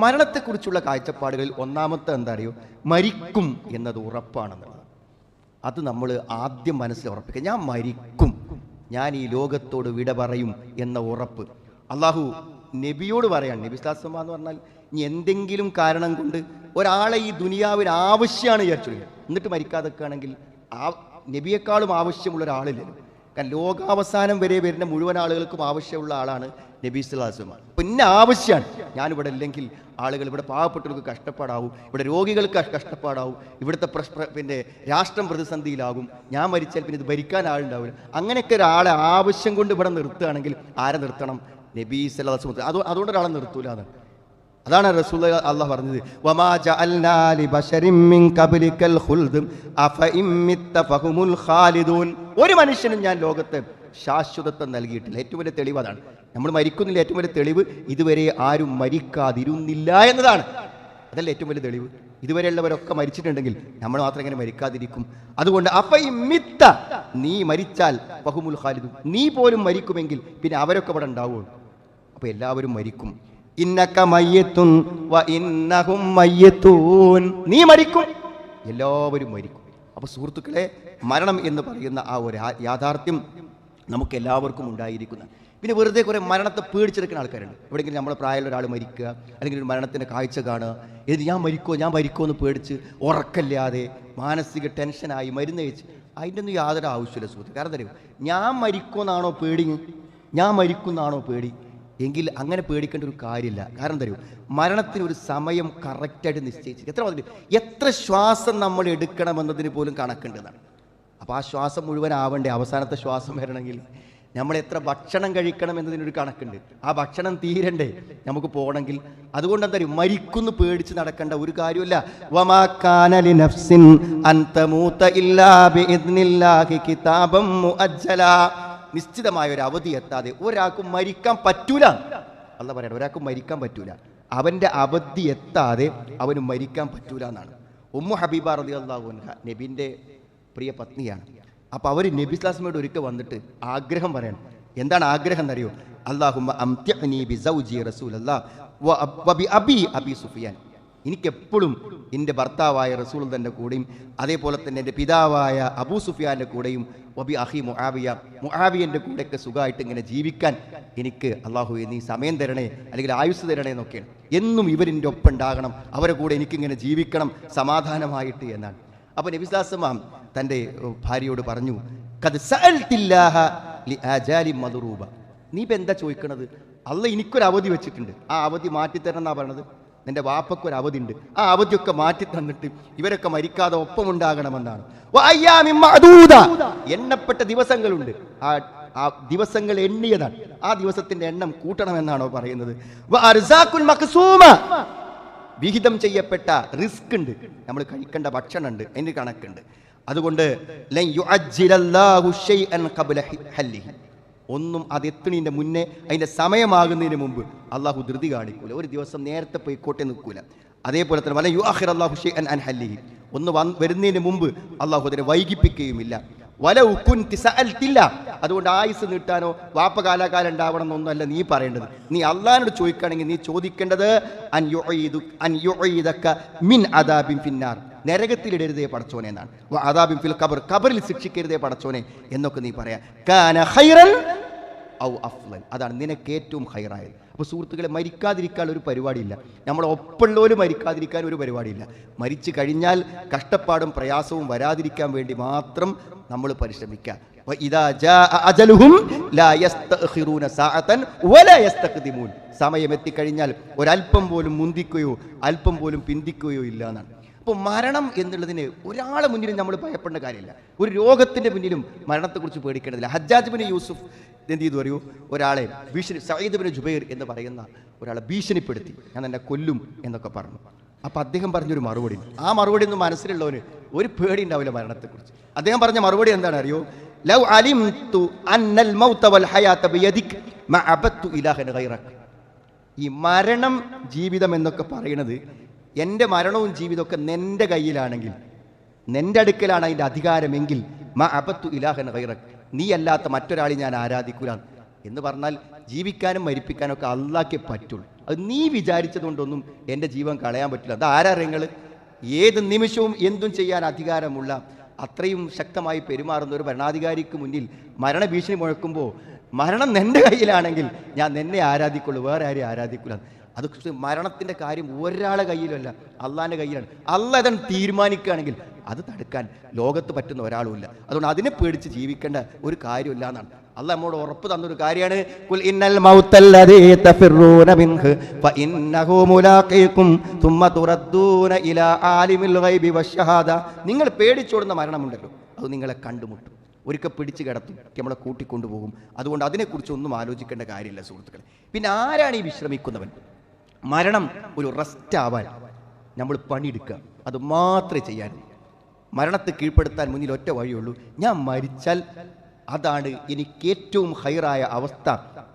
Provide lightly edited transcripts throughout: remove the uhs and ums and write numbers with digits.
മരണത്തെക്കുറിച്ചുള്ള കാഴ്ചപ്പാടുകളിൽ ഒന്നാമത്തെ എന്താ അറിയോ, മരിക്കും എന്നത് ഉറപ്പാണെന്നുള്ളത്. അത് നമ്മൾ ആദ്യം മനസ്സിൽ ഉറപ്പിക്കുക. ഞാൻ മരിക്കും, ഞാൻ ഈ ലോകത്തോട് വിട പറയും എന്ന ഉറപ്പ് അള്ളാഹു നബിയോട് പറയാണ്. നബി സ്വല്ലല്ലാഹു അലൈഹി വസല്ലം എന്ന് പറഞ്ഞാൽ ഇനി എന്തെങ്കിലും കാരണം കൊണ്ട് ഒരാളെ ഈ ദുനിയാവിന് ആവശ്യമാണ് വിചാരിച്ചു എന്നിട്ട് മരിക്കാതൊക്കെയാണെങ്കിൽ ആ നബിയെക്കാളും ആവശ്യമുള്ള ഒരാളില്ലല്ലോ. കാരണം ലോകാവസാനം വരെ വരുന്ന മുഴുവൻ ആളുകൾക്കും ആവശ്യമുള്ള ആളാണ് നബി സ്വല്ലല്ലാഹു അലൈഹി വസല്ലം. പിന്നെ ആവശ്യമാണ്, ഞാനിവിടെ ഇല്ലെങ്കിൽ ആളുകൾ, ഇവിടെ പാവപ്പെട്ടവർക്ക് കഷ്ടപ്പാടാവും, ഇവിടെ രോഗികൾക്ക് കഷ്ടപ്പാടാവും, ഇവിടുത്തെ പിന്നെ രാഷ്ട്രം പ്രതിസന്ധിയിലാകും, ഞാൻ മരിച്ചാൽ പിന്നെ ഇത് ഭരിക്കാൻ ആളുണ്ടാവില്ല. അങ്ങനെയൊക്കെ ഒരാളെ ആവശ്യം കൊണ്ട് ഇവിടെ നിർത്തുകയാണെങ്കിൽ ആരെ നിർത്തണം? നബി സ്വല്ലല്ലാഹു അലൈഹി വസല്ലം. അതുകൊണ്ട് ഒരാളെ നിർത്തൂല. അതാണ് റസൂൽ അല്ലാഹ് പറഞ്ഞത്, വമാ ജഅൽനാ ലിബശരിൻ മിൻ ഖബ്ലിക്കൽ ഖുൽദ് അഫഇൻ മിത്ത ഫഹുമുൽ ഖാലിദൂൻ. ഒരു മനുഷ്യനും ഞാൻ ലോകത്ത് ശാശ്വതത്വം നൽകിയിട്ടില്ല. ഏറ്റവും വലിയ തെളിവ് അതാണ്. നമ്മൾ മരിക്കുന്നില്ല, ഏറ്റവും വലിയ തെളിവ് ഇതുവരെ ആരും മരിക്കാതിരുന്നില്ല എന്നതാണ്. അതല്ല ഏറ്റവും വലിയ തെളിവ്. ഇതുവരെയുള്ളവരൊക്കെ മരിച്ചിട്ടുണ്ടെങ്കിൽ നമ്മൾ മാത്രം എങ്ങനെ മരിക്കാതിരിക്കും? അതുകൊണ്ട് അഫഇൻ മിത്ത, നീ മരിച്ചാൽ ഫഹുമുൽ ഖാലിദൂൻ, നീ പോലും മരിക്കുമെങ്കിൽ പിന്നെ അവരൊക്കെ ഇവിടെ ഉണ്ടാവുള്ളൂ. അപ്പോൾ എല്ലാവരും മരിക്കും. ഇന്നക മയ്യിത്തുൻ വ ഇന്നഹും മയ്യിത്തൂൻ, നീ മരിക്കും, എല്ലാവരും മരിക്കും. അപ്പോൾ സുഹൃത്തുക്കളെ, മരണം എന്ന് പറയുന്ന ആ ഒരു യാഥാർത്ഥ്യം നമുക്ക് എല്ലാവർക്കും ഉണ്ടായിരിക്കുന്ന. പിന്നെ വെറുതെ കുറേ മരണത്തെ പേടിച്ചെടുക്കുന്ന ആൾക്കാരുണ്ട്. എവിടെയെങ്കിലും നമ്മുടെ പ്രായമുള്ള ഒരാൾ മരിക്കുക, അല്ലെങ്കിൽ ഒരു മരണത്തിൻ്റെ കാഴ്ച കാണുക, ഏത് ഞാൻ മരിക്കുമോ എന്ന് പേടിച്ച് ഉറക്കല്ലാതെ മാനസിക ടെൻഷനായി മരുന്ന് കഴിച്ച്, അതിൻ്റെ ഒന്നും യാതൊരു ആവശ്യമില്ല സുഹൃത്ത്. കാരണം തരുമോ, ഞാൻ മരിക്കുമെന്നാണോ പേടി? ഞാൻ മരിക്കുമെന്നാണോ പേടി? എങ്കിൽ അങ്ങനെ പേടിക്കേണ്ട ഒരു കാര്യമില്ല. കാരണം തരൂ, മരണത്തിന് ഒരു സമയം കറക്റ്റായിട്ട് നിശ്ചയിച്ചിരിക്കും. എത്ര ശ്വാസം നമ്മൾ എടുക്കണമെന്നതിന് പോലും കണക്കുണ്ടെന്നാണ്. അപ്പോൾ ആ ശ്വാസം മുഴുവൻ ആവണ്ടേ? അവസാനത്തെ ശ്വാസം വരണമെങ്കിൽ നമ്മൾ എത്ര ഭക്ഷണം കഴിക്കണം എന്നതിനൊരു കണക്കുണ്ട്. ആ ഭക്ഷണം തീരണ്ടേ നമുക്ക് പോകണമെങ്കിൽ? അതുകൊണ്ട് എന്താ പറയുക, മരിക്കുന്നു പേടിച്ച് നടക്കേണ്ട ഒരു കാര്യമില്ല. വമാ കാന ലിനഫ്സിൻ അൻ തമൂത ഇല്ലാ ബിഇദ്നില്ലാഹി കിതാബൻ മുഅജ്ജലാ. നിശ്ചിതമായ ഒരു അവധി എത്താതെ ഒരാൾക്കും മരിക്കാൻ പറ്റൂല. അല്ലാഹ് പറയണം, ഒരാൾക്കും മരിക്കാൻ പറ്റൂല. അവൻ്റെ അവധി എത്താതെ അവന് മരിക്കാൻ പറ്റൂല എന്നാണ്. ഉമ്മു ഹബീബ റളിയല്ലാഹു അൻഹ നബിൻ്റെ പ്രിയ പത്നിയാണ്. അപ്പോൾ അവർ നബി സ്വല്ലല്ലാഹു അലൈഹി വസല്ലമയോട് ഒരിക്കൽ വന്നിട്ട് ആഗ്രഹം പറയണം. എന്താണ് ആഗ്രഹം എന്നറിയോ? അല്ലാഹുമ്മ അംതിഅനി ബിസൗജി റസൂലല്ലാഹ് വ ബി അബി സുഫിയാൻ. എനിക്കെപ്പോഴും എൻ്റെ ഭർത്താവായ റസൂലുള്ളാഹിന്റെ കൂടെയും അതേപോലെ തന്നെ എൻ്റെ പിതാവായ അബൂ സുഫിയാൻ്റെ കൂടെയും വബി അഹി മുആവിയൻ്റെ കൂടെയൊക്കെ സുഖമായിട്ട് ഇങ്ങനെ ജീവിക്കാൻ എനിക്ക് അള്ളാഹുവേ നീ സമയം തരണേ, അല്ലെങ്കിൽ ആയുസ് തരണേ എന്നൊക്കെയാണ്. എന്നും ഇവരിൻ്റെ ഒപ്പം ഉണ്ടാകണം, അവരെ കൂടെ എനിക്കിങ്ങനെ ജീവിക്കണം സമാധാനമായിട്ട് എന്നാണ്. അപ്പോൾ നബി സ്വല്ലല്ലാഹു അലൈഹി വസല്ലം തൻ്റെ ഭാര്യയോട് പറഞ്ഞു, ഖദ് സഅൽതില്ലാഹ ലിഅജാലി മദ്റൂബ. നീ ഇപ്പം എന്താ ചോദിക്കണത്? അള്ളാഹ് എനിക്കൊരു അവധി വെച്ചിട്ടുണ്ട്, ആ അവധി മാറ്റിത്തരണം എന്നാണ് പറയണത്. നിന്റെ വാപ്പക്കൊരു അവധി ഉണ്ട്, ആ അവധിയൊക്കെ മാറ്റി തന്നിട്ട് ഇവരൊക്കെ മരിക്കാതെ ഒപ്പമുണ്ടാകണമെന്നാണ്. എണ്ണപ്പെട്ട ദിവസങ്ങളുണ്ട്, ആ ദിവസങ്ങൾ എണ്ണിയതാണ്, ആ ദിവസത്തിന്റെ എണ്ണം കൂട്ടണമെന്നാണോ പറയുന്നത്? വിഹിതം ചെയ്യപ്പെട്ട റിസ്ക് ഉണ്ട്, നമ്മൾ കഴിക്കേണ്ട ഭക്ഷണം ഉണ്ട്, അതിന് കണക്കുണ്ട്. അതുകൊണ്ട് ഒന്നും അതെത്തുന്നതിൻ്റെ മുന്നേ, അതിൻ്റെ സമയമാകുന്നതിന് മുമ്പ് അള്ളാഹു ധൃതി കാണിക്കൂല. ഒരു ദിവസം നേരത്തെ പോയിക്കോട്ടെ നിൽക്കൂല. അതേപോലെ തന്നെ വല യുഅഖിറു അല്ലാഹു ശൈഅൻ അൻ ഹല്ലിഹി, ഒന്ന് വരുന്നതിന് മുമ്പ് അള്ളാഹു അതിനെ വൈകിപ്പിക്കുകയുമില്ല. വലൗ കുൻതി സഅൽതില്ല, അതുകൊണ്ട് ആയുസ് നീട്ടാനോ വാപ്പ കാലാകാലം ഉണ്ടാവണം എന്നൊന്നുമല്ല നീ പറയേണ്ടത്. നീ അള്ളാഹിനോട് ചോദിക്കുകയാണെങ്കിൽ നീ ചോദിക്കേണ്ടത് അൻ യുഈദക മിൻ അദാബിൻ ഫിന്നാർ, നരകത്തിലിടരുതേ പടച്ചോനെ എന്നാണ്. അദാബിൻ ഫിൽ ഖബർ, ഖബറിൽ ശിക്ഷിക്കരുതേ പടച്ചോനെ എന്നൊക്കെ നീ പറയാ. കാന ഖൈറൻ ഔ അഫ്ളൽ, അതാണ് നിനക്ക് ഏറ്റവും ഖൈറായത്. അപ്പോൾ സുഹൃത്തുക്കളെ, മരിക്കാതിരിക്കാൻ ഒരു പരിപാടിയില്ല. നമ്മൾ ഒപ്പമുള്ളവർ മരിക്കാതിരിക്കാൻ ഒരു പരിപാടിയില്ല. മരിച്ചു കഴിഞ്ഞാൽ കഷ്ടപ്പാടും പ്രയാസവും വരാതിരിക്കാൻ വേണ്ടി മാത്രം നമ്മൾ പരിശ്രമിക്കുക. ഇദാ ജാഅ അജലുഹും ലാ യസ്തഖിറൂന സഅതൻ വലാ യസ്തഖ്ദിമൂൻ, സമയം എത്തിക്കഴിഞ്ഞാൽ ഒരല്പം പോലും മുന്തിക്കുകയോ അല്പം പോലും പിന്തിക്കുകയോ ഇല്ല എന്നാണ്. അപ്പോൾ മരണം എന്നുള്ളതിന് ഒരാളെ മുന്നിലും നമ്മൾ ഭയപ്പെടേണ്ട കാര്യമില്ല, ഒരു രോഗത്തിൻ്റെ മുന്നിലും മരണത്തെക്കുറിച്ച് പേടിക്കേണ്ടതില്ല. ഹജ്ജാജ് ബിൻ യൂസുഫ് എന്ത് ചെയ്തു അറിയൂ? ഒരാളെ സഈദ് ബിൻ ജുബൈർ എന്ന് പറയുന്ന ഒരാളെ ഭീഷണിപ്പെടുത്തി, ഞാൻ എന്നെ കൊല്ലും എന്നൊക്കെ പറഞ്ഞു. അപ്പോൾ അദ്ദേഹം പറഞ്ഞൊരു മറുപടി, ആ മറുപടി ഒന്നും മനസ്സിലുള്ളവന് ഒരു പേടി ഉണ്ടാവില്ല മരണത്തെക്കുറിച്ച്. അദ്ദേഹം പറഞ്ഞ മറുപടി എന്താണ് അറിയോ? ലൗ അലിംതു അന്നൽ മൗത വൽ ഹയാത ബിയദിക് മാ അബദ്തു ഇലാഹൻ ഗൈറക. ഈ മരണം ജീവിതം എന്നൊക്കെ പറയുന്നത്, എൻ്റെ മരണവും ജീവിതമൊക്കെ നിൻ്റെ കയ്യിലാണെങ്കിൽ, നിൻ്റെ അടുക്കലാണ് അതിൻ്റെ അധികാരമെങ്കിൽ മാ അബദ്തു ഇലാഹൻ ഗൈറക, നീ അല്ലാത്ത മറ്റൊരാളെ ഞാൻ ആരാധിക്കൂല എന്ന് പറഞ്ഞാൽ ജീവിക്കാനും മരിപ്പിക്കാനും ഒക്കെ അള്ളാഹ്ക്കേ പറ്റുള്ളൂ. അത് നീ വിചാരിച്ചതുകൊണ്ടൊന്നും എൻ്റെ ജീവൻ കളയാൻ പറ്റില്ല. അത് ആരറിയങ്ങൾ? ഏത് നിമിഷവും എന്തും ചെയ്യാൻ അധികാരമുള്ള അത്രയും ശക്തമായി പെരുമാറുന്ന ഒരു ഭരണാധികാരിക്ക് മുന്നിൽ മരണഭീഷണി മുഴക്കുമ്പോൾ മരണം നിൻ്റെ കയ്യിലാണെങ്കിൽ ഞാൻ നിന്നെ ആരാധിക്കുള്ളൂ, വേറെ ആരെയും ആരാധിക്കില്ല. അത് മരണത്തിൻ്റെ കാര്യം ഒരാളെ കയ്യിലല്ല, അള്ളാൻ്റെ കയ്യിലാണ്. അള്ളാഹ് അതൻ തീരുമാനിക്കുകയാണെങ്കിൽ അത് തടുക്കാൻ ലോകത്ത് പറ്റുന്ന ഒരാളുമില്ല. അതുകൊണ്ട് അതിനെ പേടിച്ച് ജീവിക്കേണ്ട ഒരു കാര്യമില്ല എന്നാണ് അള്ളാഹ് നമ്മോട് ഉറപ്പ് തന്നൊരു കാര്യമാണ്. ഖുൽ ഇന്നൽ മൗതല്ലദീ തഫിറൂന മിൻഹു ഫഇന്നഹു മുലാഖീകും തുമ്മ തുറദ്ദൂന ഇലാ ആലിമിൽ ഗൈബി വശഹാദ. നിങ്ങൾ പേടിച്ചോടുന്ന മരണമുണ്ടല്ലോ, അത് നിങ്ങളെ കണ്ടുമുട്ടും, ഒരിക്കൽ പിടിച്ചു കിടത്തും, നമ്മളെ കൂട്ടിക്കൊണ്ടുപോകും. അതുകൊണ്ട് അതിനെക്കുറിച്ച് ഒന്നും ആലോചിക്കേണ്ട കാര്യമില്ല സുഹൃത്തുക്കളെ. പിന്നെ ആരാണ് ഈ വിശ്രമിക്കുന്നവൻ? മരണം ഒരു റെസ്റ്റ് ആവാൻ നമ്മൾ പണിയെടുക്കുക, അത് മാത്രമേ ചെയ്യാനുള്ളൂ. മരണത്തെ കീഴ്പ്പെടുത്താൻ മുന്നിൽ ഒറ്റ വഴിയുള്ളൂ, ഞാൻ മരിച്ചാൽ അതാണ് എനിക്ക് ഏറ്റവും ഹൈറായ അവസ്ഥ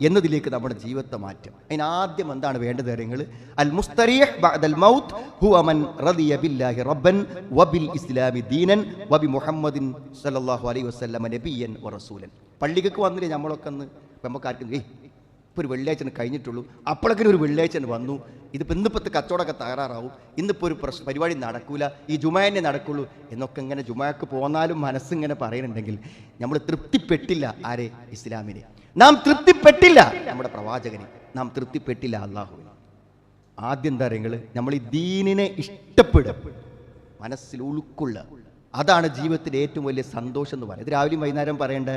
എന്നതിലേക്ക് നമ്മുടെ ജീവിതത്തെ മാറ്റം. അതിനാദ്യം എന്താണ് വേണ്ടത് കാര്യങ്ങൾ? അൽ മുസ്തരീഹ് ബഅദൽ മൗത്ത് ഹുവ മൻ റദിയ ബില്ലാഹി റബ്ബൻ വബിൽ ഇസ്ലാമി ദീനൻ വബി മുഹമ്മദിൻ സല്ലല്ലാഹു അലൈഹി വസല്ലമ നബിയൻ വറസൂലൻ. പള്ളിക്ക് വന്നില്ലേ നമ്മളൊക്കെ അന്ന്? നമുക്ക് ആർക്കും ഇപ്പോൾ ഒരു വെള്ളിയാഴ്ച കഴിഞ്ഞിട്ടുള്ളൂ, അപ്പോഴൊക്കെ ഒരു വെള്ളിയാഴ്ച വന്നു, ഇതിപ്പോൾ ഇന്നിപ്പോഴത്തെ കച്ചവടമൊക്കെ തകരാറാവും, ഇന്നിപ്പോൾ ഒരു പരിപാടി നടക്കൂല, ഈ ജുമാനെ നടക്കുള്ളൂ എന്നൊക്കെ ഇങ്ങനെ ജുമാക്ക് പോന്നാലും മനസ്സിങ്ങനെ പറയുന്നുണ്ടെങ്കിൽ നമ്മൾ തൃപ്തിപ്പെട്ടില്ല. ആരെ? ഇസ്ലാമിനെ. നാം തൃപ്തിപ്പെട്ടില്ല നമ്മുടെ പ്രവാചകനെ, നാം തൃപ്തിപ്പെട്ടില്ല അള്ളാഹുവിനെ. ആദ്യം എന്താ പറയുക? നമ്മൾ ഈ ദീനിനെ ഇഷ്ടപ്പെടുക, മനസ്സിൽ ഉൾക്കൊള്ളുക. അതാണ് ജീവിതത്തിൻ്റെ ഏറ്റവും വലിയ സന്തോഷം എന്ന് പറയുന്നത്. ഇത് രാവിലെയും വൈകുന്നേരം പറയേണ്ട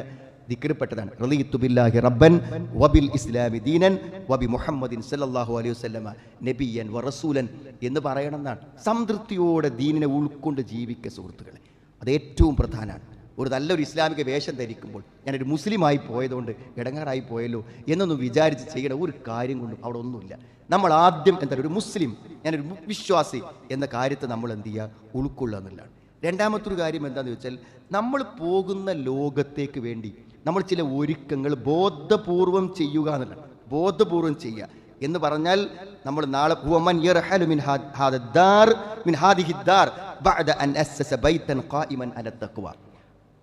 ദിക്റിൽപ്പെട്ടതാണ്. റളിയതു ബില്ലാഹി റബ്ബൻ വബിൽ ഇസ്ലാമി ദീനൻ വബി മുഹമ്മദിൻ സല്ലല്ലാഹു അലൈഹി വസല്ലമ നബിയൻ വറസൂലൻ എന്ന് പറയണമെന്നാണ്. സംതൃപ്തിയോടെ ദീനിനെ ഉൾക്കൊണ്ട് ജീവിക്കുക സുഹൃത്തുക്കളെ, അത് ഏറ്റവും പ്രധാനമാണ്. ഒരു നല്ലൊരു ഇസ്ലാമിക വേഷം ധരിക്കുമ്പോൾ ഞാനൊരു മുസ്ലിമായി പോയതുകൊണ്ട് ഇടങ്ങാറായി പോയല്ലോ എന്നൊന്നും വിചാരിച്ച് ചെയ്യണ ഒരു കാര്യം കൊണ്ടും അവിടെ ഒന്നുമില്ല. നമ്മൾ ആദ്യം എന്താ ഒരു മുസ്ലിം, ഞാനൊരു വിശ്വാസി എന്ന കാര്യത്തെ നമ്മൾ എന്ത് ചെയ്യുക? ഉൾക്കൊള്ളുക എന്നുള്ളതാണ്. രണ്ടാമത്തൊരു കാര്യം എന്താണെന്ന് വെച്ചാൽ, നമ്മൾ പോകുന്ന ലോകത്തേക്ക് വേണ്ടി നമ്മൾ ചില ഒരുക്കങ്ങൾ ബോധപൂർവം ചെയ്യുക എന്നുള്ളതാണ്. ബോധപൂർവം ചെയ്യുക എന്ന് പറഞ്ഞാൽ നമ്മൾ നാളെ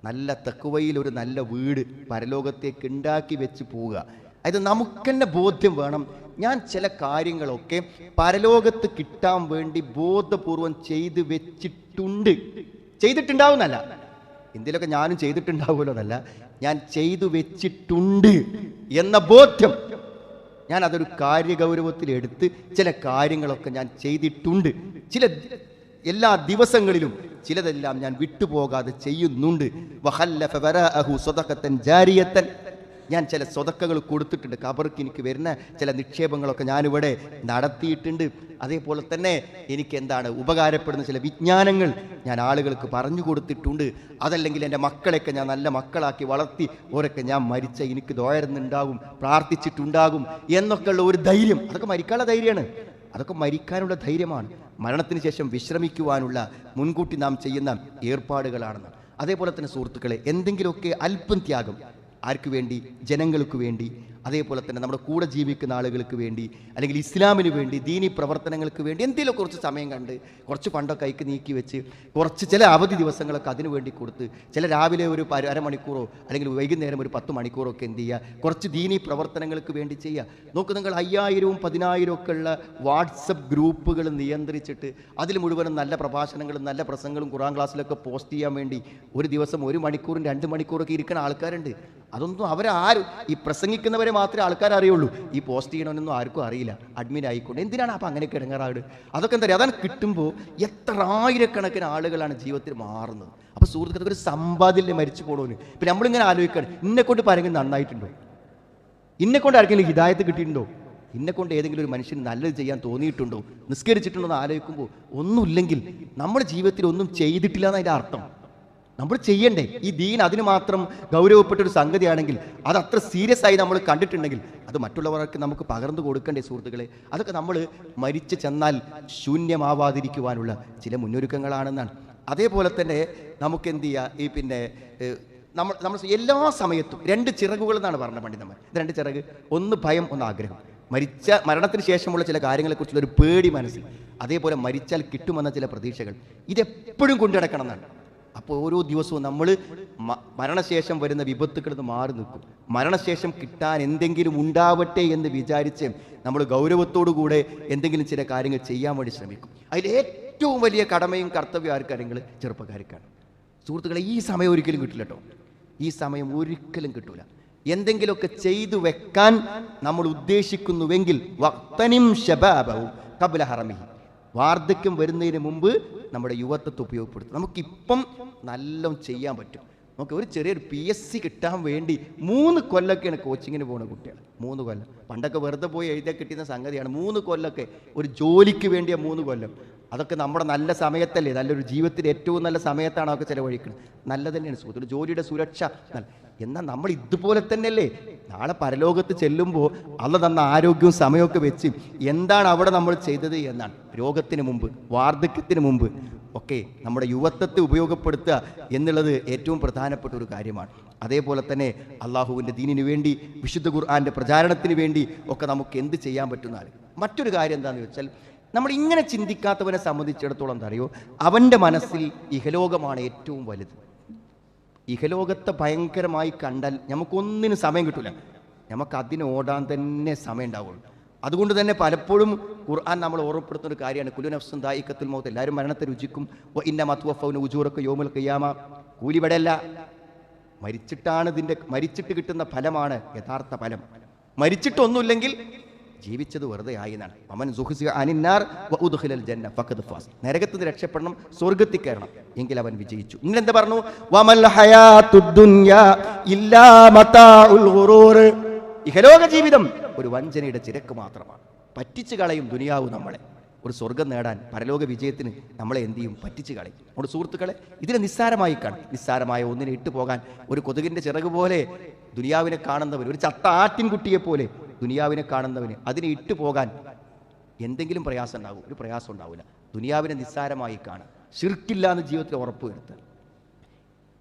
നല്ല തഖ്വയിൽ ഒരു നല്ല വീട് പരലോകത്തേക്ക് ഉണ്ടാക്കി വെച്ച് പോവുക. അത് നമുക്ക് തന്നെ ബോധ്യം വേണം. ഞാൻ ചില കാര്യങ്ങളൊക്കെ പരലോകത്ത് കിട്ടാൻ വേണ്ടി ബോധപൂർവം ചെയ്ത് വെച്ചിട്ടുണ്ട്, ചെയ്തിട്ടുണ്ടാവുന്നല്ല, എന്തിലൊക്കെ ഞാനും ചെയ്തിട്ടുണ്ടാവുമല്ലോ എന്നല്ല, ഞാൻ ചെയ്തു വെച്ചിട്ടുണ്ട് എന്ന ബോധ്യം. ഞാൻ അതൊരു കാര്യഗൗരവത്തിലെടുത്ത് ചില കാര്യങ്ങളൊക്കെ ഞാൻ ചെയ്തിട്ടുണ്ട്. ചില എല്ലാ ദിവസങ്ങളിലും ചിലതെല്ലാം ഞാൻ വിട്ടുപോകാതെ ചെയ്യുന്നുണ്ട്. വഖല്ലഫ വറാഅഹു സദഖത്തൻ ജാരിയത്തൻ. ഞാൻ ചില സ്വതക്കകൾ കൊടുത്തിട്ടുണ്ട്. ഖബർക്ക് എനിക്ക് വരുന്ന ചില നിക്ഷേപങ്ങളൊക്കെ ഞാനിവിടെ നടത്തിയിട്ടുണ്ട്. അതേപോലെ തന്നെ എനിക്ക് എന്താണ് ഉപകാരപ്പെടുന്ന ചില വിജ്ഞാനങ്ങൾ ഞാൻ ആളുകൾക്ക് പറഞ്ഞു കൊടുത്തിട്ടുണ്ട്. അതല്ലെങ്കിൽ എൻ്റെ മക്കളെയൊക്കെ ഞാൻ നല്ല മക്കളാക്കി വളർത്തി ഓരൊക്കെ ഞാൻ മരിച്ച എനിക്ക് ദുആയിരുന്നുണ്ടാകും, പ്രാർത്ഥിച്ചിട്ടുണ്ടാകും എന്നൊക്കെയുള്ള ഒരു ധൈര്യം. അതൊക്കെ മരിക്കാനുള്ള ധൈര്യമാണ്, അതൊക്കെ മരിക്കാനുള്ള ധൈര്യമാണ്. മരണത്തിന് ശേഷം വിശ്രമിക്കുവാനുള്ള മുൻകൂട്ടി നാം ചെയ്യുന്ന ഏർപ്പാടുകളാണെന്ന്. അതേപോലെ തന്നെ സുഹൃത്തുക്കളെ, എന്തെങ്കിലുമൊക്കെ അല്പം ത്യാഗം ആർക്ക് വേണ്ടി? ജനങ്ങൾക്ക് വേണ്ടി, അതേപോലെ തന്നെ നമ്മുടെ കൂടെ ജീവിക്കുന്ന ആളുകൾക്ക് വേണ്ടി, അല്ലെങ്കിൽ ഇസ്ലാമിന് വേണ്ടി, ദീനി പ്രവർത്തനങ്ങൾക്ക് വേണ്ടി എന്തെങ്കിലും കുറച്ച് സമയം കണ്ട് കുറച്ച് ഫണ്ടൊക്കെ കൈക്ക് നീക്കി വെച്ച് കുറച്ച് ചില അവധി ദിവസങ്ങളൊക്കെ അതിനു വേണ്ടി കൊടുത്ത്, ചില രാവിലെ ഒരു അരമണിക്കൂറോ അല്ലെങ്കിൽ വൈകുന്നേരം ഒരു 10 മണിക്കൂറോ ഒക്കെ എന്ത് ചെയ്യുക? കുറച്ച് ദീനി പ്രവർത്തനങ്ങൾക്ക് വേണ്ടി ചെയ്യുക. നോക്ക്, നിങ്ങൾ 5000-ഉം 10,000-ഉം ഒക്കെ ഉള്ള വാട്സപ്പ് ഗ്രൂപ്പുകൾ നിയന്ത്രിച്ചിട്ട് അതിൽ മുഴുവനും നല്ല പ്രഭാഷണങ്ങളും നല്ല പ്രസംഗങ്ങളും ഖുർആൻ ക്ലാസ്സിലൊക്കെ പോസ്റ്റ് ചെയ്യാൻ വേണ്ടി ഒരു ദിവസം 1 മണിക്കൂറും 2 മണിക്കൂറൊക്കെ ഇരിക്കുന്ന ആൾക്കാരുണ്ട്. അതൊന്നും അവരാരും, ഈ പ്രസംഗിക്കുന്നവരെ മാത്രമേ ആൾക്കാർ അറിയുള്ളൂ, ഈ പോസ്റ്റ് ചെയ്യണമെന്നൊന്നും ആർക്കും അറിയില്ല. അഡ്മിൻ ആയിക്കൊണ്ട് എന്തിനാണ് അപ്പം അങ്ങനെയൊക്കെ ഇടങ്ങാറാട്? അതൊക്കെ എന്താ പറയുക, അതാണ് കിട്ടുമ്പോൾ എത്ര ആയിരക്കണക്കിന് ആളുകളാണ് ജീവിതത്തിൽ മാറുന്നത്. അപ്പോൾ സുഹൃത്തുക്കൾ, ഒരു സമ്പാദ്യം മരിച്ചു പോകണമെന്ന് ഇപ്പം നമ്മളിങ്ങനെ ആലോചിക്കുകയാണ്, ഇന്നെക്കൊണ്ട് ആരെങ്കിലും നന്നായിട്ടുണ്ടോ? ഇന്നെക്കൊണ്ട് ആർക്കെങ്കിലും ഹിദായത്ത് കിട്ടിയിട്ടുണ്ടോ? ഇന്നെക്കൊണ്ട് ഏതെങ്കിലും ഒരു മനുഷ്യന് നല്ലത് ചെയ്യാൻ തോന്നിയിട്ടുണ്ടോ? നിസ്കരിച്ചിട്ടുണ്ടോ എന്ന് ആലോചിക്കുമ്പോൾ ഒന്നുമില്ലെങ്കിൽ നമ്മുടെ ജീവിതത്തിൽ ഒന്നും ചെയ്തിട്ടില്ല എന്നതിൻ്റെ അർത്ഥം. നമ്മൾ ചെയ്യണ്ടേ? ഈ ദീൻ അതിന് മാത്രം ഗൗരവപ്പെട്ടൊരു സംഗതിയാണെങ്കിൽ, അത് അത്ര സീരിയസ് ആയി നമ്മൾ കണ്ടിട്ടുണ്ടെങ്കിൽ അത് മറ്റുള്ളവർക്ക് നമുക്ക് പകർന്നു കൊടുക്കണ്ടേ സുഹൃത്തുക്കളെ? അതൊക്കെ നമ്മൾ മരിച്ചു ചെന്നാൽ ശൂന്യമാവാതിരിക്കുവാനുള്ള ചില മുന്നൊരുക്കങ്ങളാണെന്നാണ്. അതേപോലെ തന്നെ നമുക്ക് എന്ത് ചെയ്യുക? ഈ പിന്നെ നമ്മൾ എല്ലാ സമയത്തും 2 ചിറകുകൾ എന്നാണ് പറഞ്ഞ പണ്ഡിതന്മാർ. ഇത് 2 ചിറക്, ഒന്ന് ഭയം, ഒന്ന് ആഗ്രഹം. മരണത്തിന് ശേഷമുള്ള ചില കാര്യങ്ങളെക്കുറിച്ചുള്ള ഒരു പേടി മനസ്സിൽ, അതേപോലെ മരിച്ചാൽ കിട്ടുമെന്ന ചില പ്രതീക്ഷകൾ, ഇതെപ്പോഴും കൊണ്ടുനടക്കണം എന്നാണ്. അപ്പോൾ ഓരോ ദിവസവും നമ്മൾ മരണശേഷം വരുന്ന വിപത്തുക്കളിൽ നിന്ന് മാറി നിൽക്കും. മരണശേഷം കിട്ടാൻ എന്തെങ്കിലും ഉണ്ടാവട്ടെ എന്ന് വിചാരിച്ച് നമ്മൾ ഗൗരവത്തോടുകൂടെ എന്തെങ്കിലും ചില കാര്യങ്ങൾ ചെയ്യാൻ വേണ്ടി ശ്രമിക്കും. അതിൽ ഏറ്റവും വലിയ കടമയും കർത്തവ്യം ആർക്കാരെങ്കിൽ ചെറുപ്പക്കാർക്കാണ്. സുഹൃത്തുക്കളെ, ഈ സമയം ഒരിക്കലും കിട്ടില്ല കേട്ടോ. ഈ സമയം ഒരിക്കലും കിട്ടൂല. എന്തെങ്കിലുമൊക്കെ ചെയ്തു വെക്കാൻ നമ്മൾ ഉദ്ദേശിക്കുന്നുവെങ്കിൽ വഖ്തനിം ശബാബഹു ഖബ്ല ഹറമിഹി, വാർദ്ധക്യം വരുന്നതിന് മുമ്പ് നമ്മുടെ യുവത്വത്തെ ഉപയോഗപ്പെടുത്തും. നമുക്കിപ്പം നല്ലോണം ചെയ്യാൻ പറ്റും. നമുക്ക് ഒരു ചെറിയൊരു PSC കിട്ടാൻ വേണ്ടി 3 കൊല്ലമൊക്കെയാണ് കോച്ചിങ്ങിന് പോകുന്ന കുട്ടികൾ. 3 കൊല്ലം പണ്ടൊക്കെ വെറുതെ പോയി എഴുതിയാൽ കിട്ടുന്ന സംഗതിയാണ്. 3 കൊല്ലമൊക്കെ ഒരു ജോലിക്ക് വേണ്ടിയ 3 കൊല്ലം. അതൊക്കെ നമ്മുടെ നല്ല സമയത്തല്ലേ, നല്ലൊരു ജീവിതത്തിൽ ഏറ്റവും നല്ല സമയത്താണ് അതൊക്കെ ചിലവഴിക്കുന്നത്. നല്ല തന്നെയാണ് സുഹൃത്തുക്കൾ, ജോലിയുടെ സുരക്ഷ. എന്നാൽ നമ്മൾ ഇതുപോലെ തന്നെയല്ലേ നാളെ പരലോകത്ത് ചെല്ലുമ്പോൾ അള്ള തന്ന ആരോഗ്യവും സമയമൊക്കെ വെച്ച് എന്താണ് അവിടെ നമ്മൾ ചെയ്തത് എന്നാണ്. രോഗത്തിന് മുമ്പ്, വാർദ്ധക്യത്തിന് മുമ്പ് ഒക്കെ നമ്മുടെ യുവത്വത്തെ ഉപയോഗപ്പെടുത്തുക എന്നുള്ളത് ഏറ്റവും പ്രധാനപ്പെട്ട ഒരു കാര്യമാണ്. അതേപോലെ തന്നെ അള്ളാഹുവിൻ്റെ ദീനിന് വേണ്ടി, വിശുദ്ധ ഖുർആൻ്റെ പ്രചാരണത്തിന് വേണ്ടി ഒക്കെ നമുക്ക് എന്ത് ചെയ്യാൻ പറ്റുന്നതാണ്. മറ്റൊരു കാര്യം എന്താണെന്ന് വെച്ചാൽ, നമ്മൾ ഇങ്ങനെ ചിന്തിക്കാത്തവനെ സംബന്ധിച്ചിടത്തോളം എന്താ അറിയോ, അവൻ്റെ മനസ്സിൽ ഇഹലോകമാണ് ഏറ്റവും വലുത്. ഇഹലോകത്തെ ഭയങ്കരമായി കണ്ടാൽ നമുക്കൊന്നിനും സമയം കിട്ടില്ല. നമുക്ക് അതിന് ഓടാൻ തന്നെ സമയം ഉണ്ടാവുള്ളൂ. അതുകൊണ്ട് തന്നെ പലപ്പോഴും ഖുർആൻ നമ്മൾ ഓർമ്മപ്പെടുത്തുന്ന ഒരു കാര്യമാണ്, കുല്ലു നഫ്സുൻ ദായിഖത്തുൽ മൗത്ത്, എല്ലാവരും മരണത്തെ രുചിക്കും. ഇന്നമാ തുവഫൗന ഉജൂറക്കും യൗമൽ ഖിയാമ, കൂലി ഇവിടെയല്ല, മരിച്ചിട്ട് കിട്ടുന്ന ഫലമാണ് യഥാർത്ഥ ഫലം. മരിച്ചിട്ടൊന്നുമില്ലെങ്കിൽ ജീവിച്ചത് വെറുതെ ആയി എന്നാണ്. അമൻ സുഖ്സിഅ അനിന്നാർ വഉദ്ഖിലൽ ജന്ന ഫഖദ് ഫാസ്, നരകത്തിൽ നിന്ന് രക്ഷപ്പെടണം, സ്വർഗ്ഗത്തിൽ കയറണം, എങ്കിൽ അവൻ വിജയിച്ചു. നിങ്ങൾ എന്താ പറഞ്ഞു? വമൽ ഹയാത്തുദ് ദുനിയാ ഇല്ലാ മതാഉൽ ഗുറൂർ, ഇഹലോക ജീവിതം ഒരു വഞ്ചനയുടെ ചിരക്ക് മാത്രമാണ്. പറ്റിച്ചു കളയും ദുനിയാവ് നമ്മളെ. ഒരു സ്വർഗം നേടാൻ, പരലോക വിജയത്തിന് നമ്മളെ എന്ത് ചെയ്യും? പറ്റിച്ചു കളയും. നമ്മുടെ സുഹൃത്തുക്കളെ, ഇതിനെ നിസ്സാരമായി കാണും. നിസ്സാരമായ ഒന്നിനെ ഇട്ടു പോകാൻ, ഒരു കൊതുകിൻ്റെ ചിറക് പോലെ ദുനിയാവിനെ കാണുന്നവർ, ഒരു ചത്ത ആട്ടിൻകുട്ടിയെ പോലെ ദുനിയാവിനെ കാണുന്നവന് അതിനെ ഇട്ടു പോകാൻ എന്തെങ്കിലും പ്രയാസം ഉണ്ടാകും? ഒരു പ്രയാസം ഉണ്ടാവില്ല. ദുനിയാവിനെ നിസ്സാരമായി കാണുക, ശിർക്കില്ല എന്ന് ജീവിതത്തിൽ ഉറപ്പുവരുത്തുക,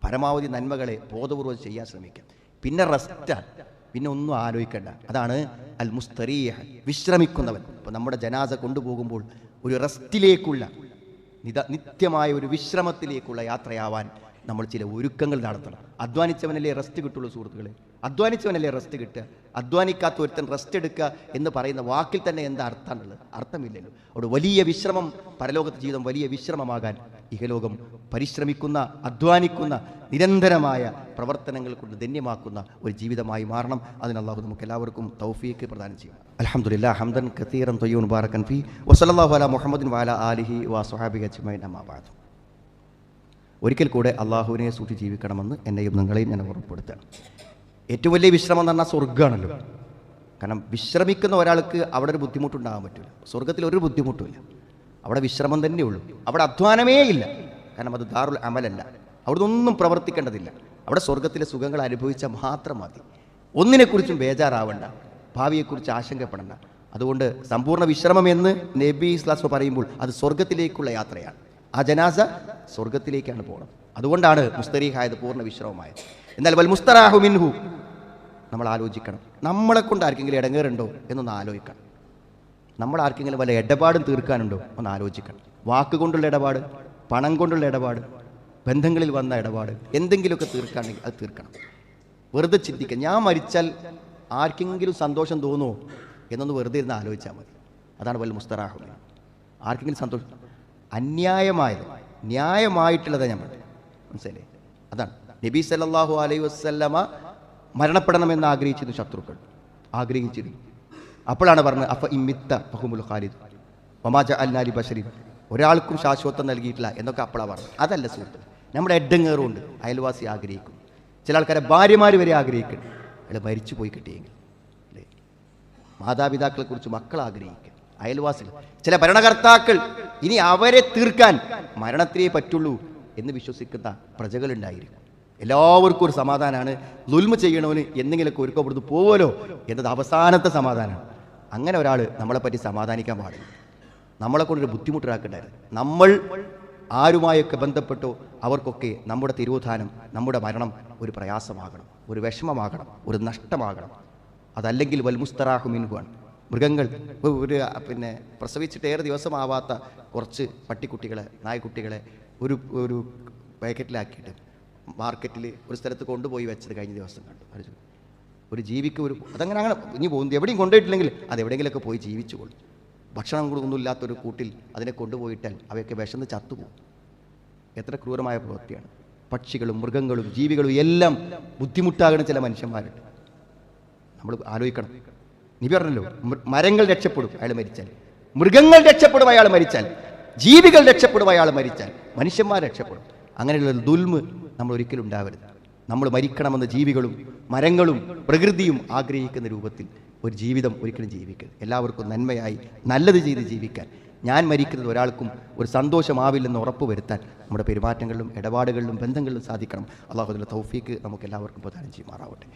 പരമാവധി നന്മകളെ ബോധപൂർവ്വം ചെയ്യാൻ ശ്രമിക്കുക. പിന്നെ റെസ്റ്റാണ്, പിന്നെ ഒന്നും ആലോചിക്കേണ്ട. അതാണ് അൽ മുസ്തരീഹ്, വിശ്രമിക്കുന്നവൻ. ഇപ്പോൾ നമ്മുടെ ജനാസ കൊണ്ടുപോകുമ്പോൾ ഒരു റെസ്റ്റിലേക്കുള്ള, നിത്യമായ ഒരു വിശ്രമത്തിലേക്കുള്ള യാത്രയാവാൻ നമ്മൾ ചില ഒരുക്കങ്ങൾ നടത്തണം. അധ്വാനിച്ചവനല്ലേ റെസ്റ്റ് കിട്ടുള്ളൂ സുഹൃത്തുക്കളെ, അധ്വാനിച്ചവനല്ലേ റെസ്റ്റ് കിട്ടുക. അധ്വാനിക്കാത്ത ഒരുത്തൻ റെസ്റ്റ് എടുക്കുക എന്ന് പറയുന്ന വാക്കിൽ തന്നെ എന്താ അർത്ഥമാണുള്ളത്? അർത്ഥമില്ലല്ലോ. അവിടെ വലിയ വിശ്രമം, പരലോകത്തെ ജീവിതം വലിയ വിശ്രമമാകാൻ ഇഹലോകം പരിശ്രമിക്കുന്ന, അധ്വാനിക്കുന്ന, നിരന്തരമായ പ്രവർത്തനങ്ങൾ കൊണ്ട് ധന്യമാക്കുന്ന ഒരു ജീവിതമായി മാറണം. അതിന് അല്ലാഹു നമുക്ക് എല്ലാവർക്കും തൗഫീഖ് പ്രദാനം ചെയ്യും. അൽഹംദുലില്ലാഹ് ഹംദൻ കതീറൻ തയ്യിബൻ മുബാറകൻ ഫീ വസല്ലല്ലാഹു അലാ മുഹമ്മദിൻ വഅലാ ആലിഹി വസ്വഹാബിഹി അജ്മഈൻ. അമ്മാ ബഅദ്. ഒരിക്കൽ കൂടെ അള്ളാഹുവിനെ സൂക്ഷിച്ച് ജീവിക്കണമെന്ന് എന്നെയും നിങ്ങളെയും ഞാൻ ഓർമ്മപ്പെടുത്തുകയാണ്. ഏറ്റവും വലിയ വിശ്രമം എന്ന് പറഞ്ഞാൽ സ്വർഗ്ഗമാണല്ലോ. കാരണം വിശ്രമിക്കുന്ന ഒരാൾക്ക് അവിടെ ഒരു ബുദ്ധിമുട്ടുണ്ടാകാൻ പറ്റില്ല. സ്വർഗ്ഗത്തിൽ ഒരു ബുദ്ധിമുട്ടുമില്ല. അവിടെ വിശ്രമം തന്നെയുള്ളൂ. അവിടെ അധ്വാനമേ ഇല്ല. കാരണം അത് ദാറുൽ അമലല്ല. അവിടെ ഒന്നും പ്രവർത്തിക്കേണ്ടതില്ല. അവിടെ സ്വർഗ്ഗത്തിലെ സുഖങ്ങൾ അനുഭവിച്ചാൽ മാത്രം മതി. ഒന്നിനെക്കുറിച്ചും ബേജാറാവണ്ട, ഭാവിയെക്കുറിച്ച് ആശങ്കപ്പെടേണ്ട. അതുകൊണ്ട് സമ്പൂർണ്ണ വിശ്രമം എന്ന് നബി സ്വല്ലല്ലാഹു പറയുമ്പോൾ അത് സ്വർഗ്ഗത്തിലേക്കുള്ള യാത്രയാണ്. ആ ജനാസ സ്വർഗത്തിലേക്കാണ് പോകുന്നത്. അതുകൊണ്ടാണ് മുസ്തരീഹായത്, പൂർണ്ണ വിശ്രമമായത്. എന്നാൽ വൽ മുസ്തറാഹു മിൻഹു, നമ്മൾ ആലോചിക്കണം. നമ്മളെ കൊണ്ട് ആർക്കെങ്കിലും ഇടങ്ങേറുണ്ടോ എന്നൊന്ന് ആലോചിക്കണം. നമ്മൾ ആർക്കെങ്കിലും വല്ല ഇടപാടും തീർക്കാനുണ്ടോ ഒന്ന് ആലോചിക്കണം. വാക്കുകൊണ്ടുള്ള ഇടപാട്, പണം കൊണ്ടുള്ള ഇടപാട്, ബന്ധങ്ങളിൽ വന്ന ഇടപാട്, എന്തെങ്കിലുമൊക്കെ തീർക്കാണെങ്കിൽ അത് തീർക്കണം. വെറുതെ ചിന്തിക്കുക, ഞാൻ മരിച്ചാൽ ആർക്കെങ്കിലും സന്തോഷം തോന്നുമോ എന്നൊന്ന് വെറുതെ ഇരുന്ന് ആലോചിച്ചാൽ മതി. അതാണ് വൽ മുസ്തറാഹു. ആർക്കെങ്കിലും സന്തോഷം, അന്യായമായത് ന്യായമായിട്ടുള്ളതാണ് ഞാൻ പറഞ്ഞത്, മനസ്സിലായില്ലേ? അതാണ് നബി സല്ലല്ലാഹു അലൈഹി വസല്ലമ മരണപ്പെടണമെന്ന് ആഗ്രഹിച്ചിരുന്നു, ശത്രുക്കൾ ആഗ്രഹിച്ചിരുന്നു. അപ്പോഴാണ് പറഞ്ഞത് അഫ ഇമ്മിത്ത ഫഹുമുൽ ഖാലിദ് വമാ ജഅൽനാ ലി ബശരിൻ, ഒരാൾക്കും ശാശ്വതം നൽകിയിട്ടില്ല എന്നൊക്കെ അപ്പോഴാണ് പറഞ്ഞത്. അതല്ല സുഹൃത്ത്, നമ്മുടെ എഡ്ഡങ്ങേറുണ്ട്. അയൽവാസി ആഗ്രഹിക്കും, ചില ആൾക്കാരെ ഭാര്യമാർ വരെ ആഗ്രഹിക്കണം, അയാൾ മരിച്ചു പോയി കിട്ടിയെങ്കിൽ അല്ലേ. മാതാപിതാക്കളെ കുറിച്ച് മക്കൾ ആഗ്രഹിക്കുക, അയൽവാസികൾ, ചില ഭരണകർത്താക്കൾ ഇനി അവരെ തീർക്കാൻ മരണത്തിലേ പറ്റുള്ളൂ എന്ന് വിശ്വസിക്കുന്ന പ്രജകളുണ്ടായിരിക്കും. എല്ലാവർക്കും ഒരു സമാധാനമാണ്, ദുൽമ ചെയ്യണവന് എന്തെങ്കിലുമൊക്കെ ഒരുക്കപ്പെടുത്ത് പോവല്ലോ എന്നത് അവസാനത്തെ സമാധാനമാണ്. അങ്ങനെ ഒരാൾ നമ്മളെപ്പറ്റി സമാധാനിക്കാൻ പാടില്ല, നമ്മളെ കൊണ്ടൊരു ബുദ്ധിമുട്ടാക്കേണ്ടായിരുന്നു. നമ്മൾ ആരുമായൊക്കെ ബന്ധപ്പെട്ടോ അവർക്കൊക്കെ നമ്മുടെ തിരോധാനം, നമ്മുടെ മരണം ഒരു പ്രയാസമാകണം, ഒരു വിഷമമാകണം, ഒരു നഷ്ടമാകണം. അതല്ലെങ്കിൽ വൽ മുസ്തറാഹു മിൻഹുവാണ്. മൃഗങ്ങൾ, ഒരു പ്രസവിച്ചിട്ട് ഏറെ ദിവസമാവാത്ത കുറച്ച് പട്ടിക്കുട്ടികളെ, നായ്ക്കുട്ടികളെ ഒരു പാക്കറ്റിലാക്കിയിട്ട് മാർക്കറ്റിൽ ഒരു സ്ഥലത്ത് കൊണ്ടുപോയി വെച്ചത് കഴിഞ്ഞ ദിവസം കണ്ടു. ഒരു ജീവിക്ക് അതങ്ങനെ ഇനി പോകുന്നത് എവിടെയും കൊണ്ടുപോയിട്ടില്ലെങ്കിൽ അത് എവിടെയെങ്കിലുമൊക്കെ പോയി ജീവിച്ചു കൊള്ളും. ഭക്ഷണം ഒന്നും ഇല്ലാത്തൊരു കൂട്ടിൽ അതിനെ കൊണ്ടുപോയിട്ടാൽ അവയൊക്കെ വിശന്ന് ചത്തുപോകും. എത്ര ക്രൂരമായ പ്രവൃത്തിയാണ്. പക്ഷികളും മൃഗങ്ങളും ജീവികളും എല്ലാം ബുദ്ധിമുട്ടാകുന്ന ചില മനുഷ്യന്മാരുണ്ട്. നമ്മൾ ആലോചിക്കണം. നീ പറഞ്ഞല്ലോ, മരങ്ങൾ രക്ഷപ്പെടും അയാൾ മരിച്ചാൽ, മൃഗങ്ങൾ രക്ഷപ്പെടും അയാൾ മരിച്ചാൽ, ജീവികൾ രക്ഷപ്പെടും അയാൾ മരിച്ചാൽ, മനുഷ്യന്മാർ രക്ഷപ്പെടും. അങ്ങനെയുള്ള ദുൽമ് നമ്മൾ ഒരിക്കലും ഉണ്ടാവരുത്. നമ്മൾ മരിക്കണമെന്ന് ജീവികളും മരങ്ങളും പ്രകൃതിയും ആഗ്രഹിക്കുന്ന രൂപത്തിൽ ഒരു ജീവിതം ഒരിക്കലും ജീവിക്കരുത്. എല്ലാവർക്കും നന്മയായി നല്ലത് ചെയ്ത് ജീവിക്കാൻ, ഞാൻ മരിക്കുന്നത് ഒരാൾക്കും ഒരു സന്തോഷമാവില്ലെന്ന് ഉറപ്പ് വരുത്താൻ നമ്മുടെ പെരുമാറ്റങ്ങളിലും ഇടപാടുകളിലും ബന്ധങ്ങളിലും സാധിക്കണം. അള്ളാഹു അതിൻ്റെ തൗഫീക്ക് നമുക്ക് എല്ലാവർക്കും പ്രദാനം ചെയ്യുമാറാവട്ടെ.